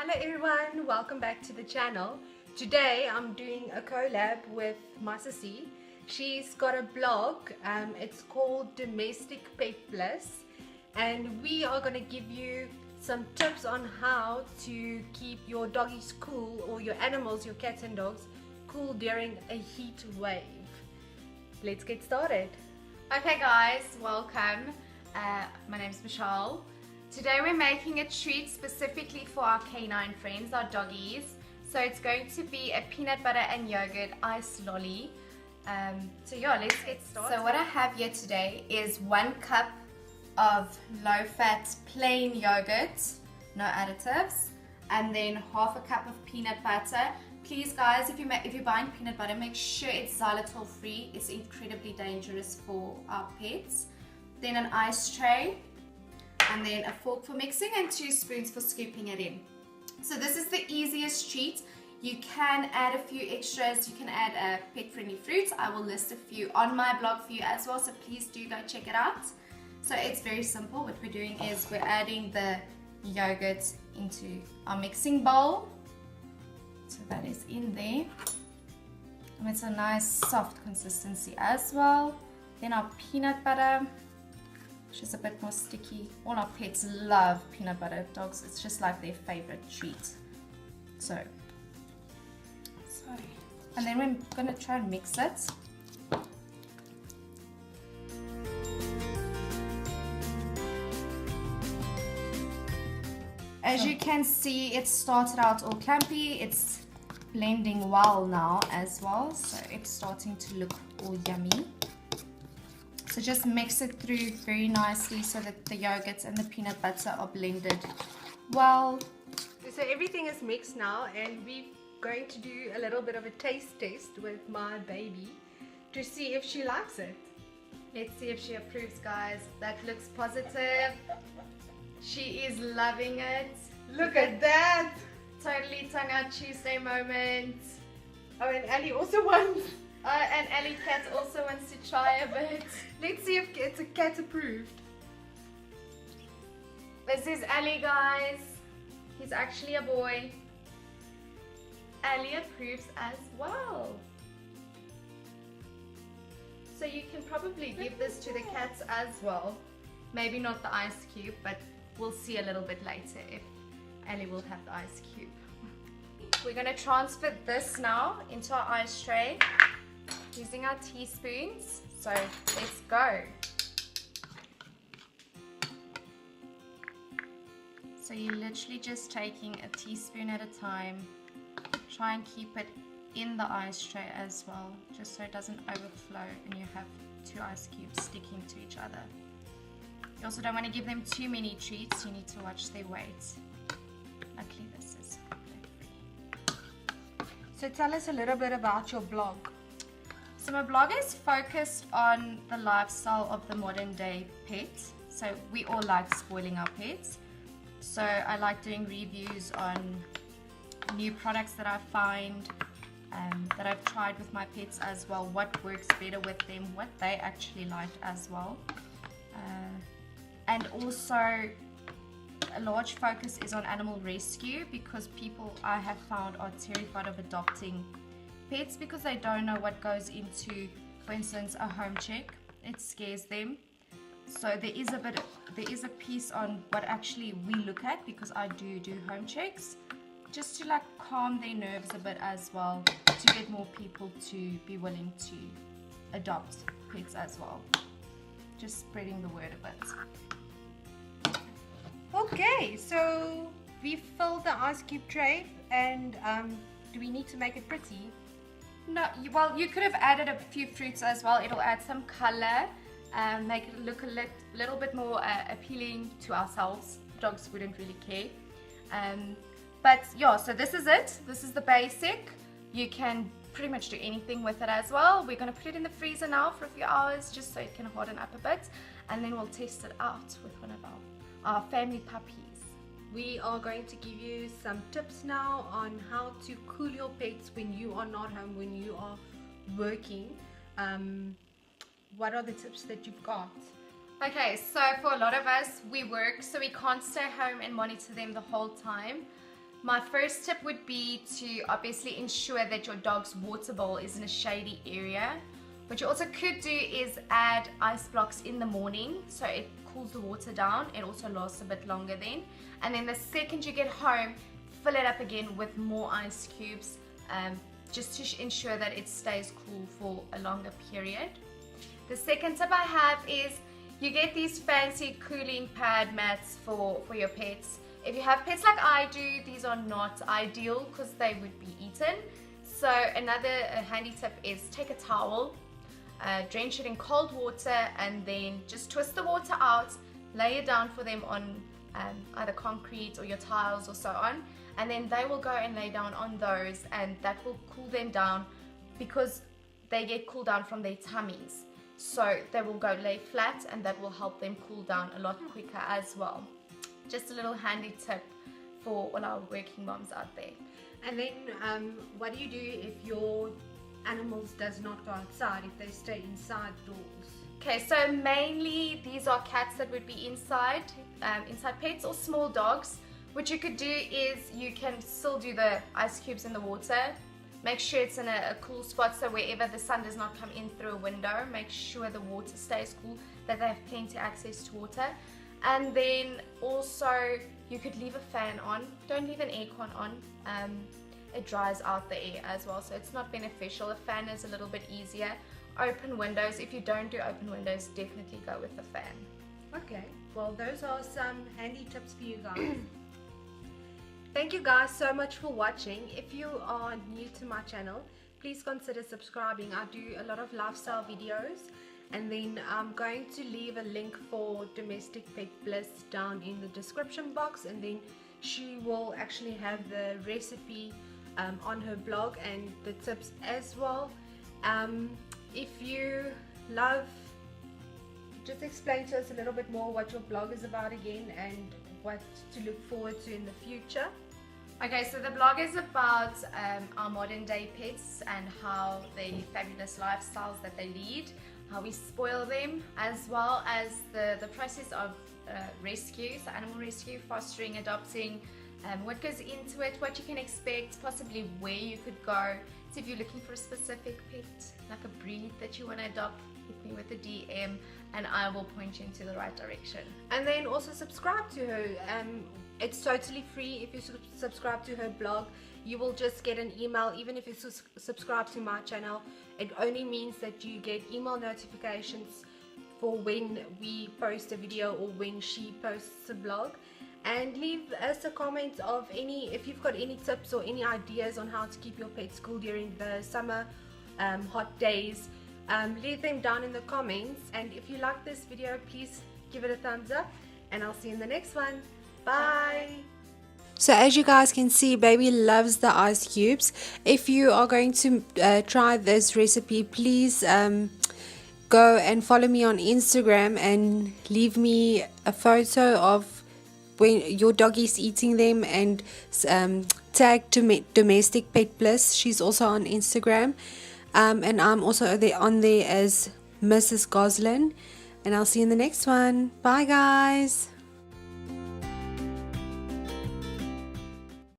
Hello everyone, welcome back to the channel. Today I'm doing a collab with my sissy. She's got a blog, it's called Domestic Pet Bliss, and we are going to give you some tips on how to keep your doggies cool, or your animals, your cats and dogs, cool during a heat wave. Let's get started. Okay guys, welcome. My name is Michelle. Today we're making a treat specifically for our canine friends, our doggies. So it's going to be a peanut butter and yogurt ice lolly. So yeah, let's get started. So what I have here today is 1 cup of low-fat plain yogurt, no additives, and then half a cup of peanut butter. Please guys, if you're buying peanut butter, make sure it's xylitol free. It's incredibly dangerous for our pets. Then an ice tray, and then a fork for mixing and 2 spoons for scooping it in. So this is the easiest treat. You can add a few extras. You can add pet-friendly fruits. I will list a few on my blog for you as well, so please do go check it out. So it's very simple. What we're doing is we're adding the yogurt into our mixing bowl. So that is in there. And it's a nice soft consistency as well. Then our peanut butter, which is a bit more sticky. All our pets love peanut butter. Dogs, it's just like their favorite treat. So, and then we're going to try and mix it. As you can see, it started out all clumpy. It's blending well now as well, so it's starting to look all yummy. So just mix it through very nicely so that the yogurt and the peanut butter are blended well. So everything is mixed now, and we're going to do a little bit of a taste test with my baby to see if she likes it. Let's see if she approves, guys. That looks positive. She is loving it. Look at that! Totally tongue out Tuesday moment. Oh, and Ali also wants. And Ellie Cat also wants to try a bit. Let's see if it's a cat approved. This is Ali, guys. He's actually a boy. Ali approves as well. So you can probably give this to the cats as well. Maybe not the ice cube, but we'll see a little bit later if Ali will have the ice cube. We're going to transfer this now into our ice tray using our teaspoons. So let's go. So you're literally just taking a teaspoon at a time. Try and keep it in the ice tray as well, just so it doesn't overflow and you have 2 ice cubes sticking to each other. You also don't want to give them too many treats. You need to watch their weight. Luckily this is free. So tell us a little bit about your blog. So my blog is focused on the lifestyle of the modern day pet. So we all like spoiling our pets. So I like doing reviews on new products that I find, that I've tried with my pets as well, what works better with them, what they actually like as well. And also a large focus is on animal rescue, because people, I have found, are terrified of adopting pets because they don't know what goes into, for instance, a home check. It scares them. So there is a piece on what actually we look at, because I do home checks, just to like calm their nerves a bit as well, to get more people to be willing to adopt pets as well. Just spreading the word a bit. Okay, so we filled the ice cube tray, and do we need to make it pretty? No, well, you could have added a few fruits as well. It'll add some color, make it look a little bit more appealing to ourselves. Dogs wouldn't really care. But yeah, so this is it. This is the basic. You can pretty much do anything with it as well. We're going to put it in the freezer now for a few hours, just so it can harden up a bit, and then we'll test it out with one of our family puppies. We are going to give you some tips now on how to cool your pets when you are not home, when you are working. What are the tips that you've got? Okay, so for a lot of us, we work, so we can't stay home and monitor them the whole time. My first tip would be to obviously ensure that your dog's water bowl is in a shady area. What you also could do is add ice blocks in the morning so it cools the water down. It also lasts a bit longer then. And then the second you get home, fill it up again with more ice cubes, just to ensure that it stays cool for a longer period. The second tip I have is you get these fancy cooling pad mats for your pets. If you have pets like I do, these are not ideal because they would be eaten. So another handy tip is take a towel, drench it in cold water, and then just twist the water out, lay it down for them on either concrete or your tiles or so on, and then they will go and lay down on those, and that will cool them down because they get cooled down from their tummies. So they will go lay flat, and that will help them cool down a lot quicker as well. Just a little handy tip for all our working moms out there. And then what do you do if your animals does not go outside, if they stay inside doors? Okay, so mainly these are cats that would be inside pets or small dogs. What you could do is you can still do the ice cubes in the water. Make sure it's in a cool spot, so wherever the sun does not come in through a window, make sure the water stays cool, that they have plenty access to water. And then also you could leave a fan on. Don't leave an aircon on. It dries out the air as well, so it's not beneficial. A fan is a little bit easier. Open windows. If you don't do open windows, definitely go with the fan. Okay, well those are some handy tips for you guys. Thank you guys so much for watching. If you are new to my channel, please consider subscribing. I do a lot of lifestyle videos, and then I'm going to leave a link for Domestic Pet Bliss down in the description box, and then she will actually have the recipe on her blog and the tips as well. If you love, just explain to us a little bit more what your blog is about again and what to look forward to in the future. Okay, so the blog is about our modern day pets and how the fabulous lifestyles that they lead, how we spoil them, as well as the process of rescue, so animal rescue, fostering, adopting, what goes into it, what you can expect, possibly where you could go. So if you're looking for a specific pet, like a breed that you want to adopt, hit me with a DM and I will point you into the right direction. And then also subscribe to her. It's totally free. If you subscribe to her blog, you will just get an email. Even if you subscribe to my channel, it only means that you get email notifications for when we post a video or when she posts a blog. And leave us a comment of if you've got any tips or any ideas on how to keep your pets cool during the summer hot days. Leave them down in the comments, and if you like this video, please give it a thumbs up, and I'll see you in the next one. Bye. So as you guys can see, baby loves the ice cubes. If you are going to try this recipe, please go and follow me on Instagram and leave me a photo of when your doggy's eating them, and tag Domestic Pet Bliss. She's also on Instagram, and I'm also on there as Mrs. Goslin, and I'll see you in the next one. Bye guys.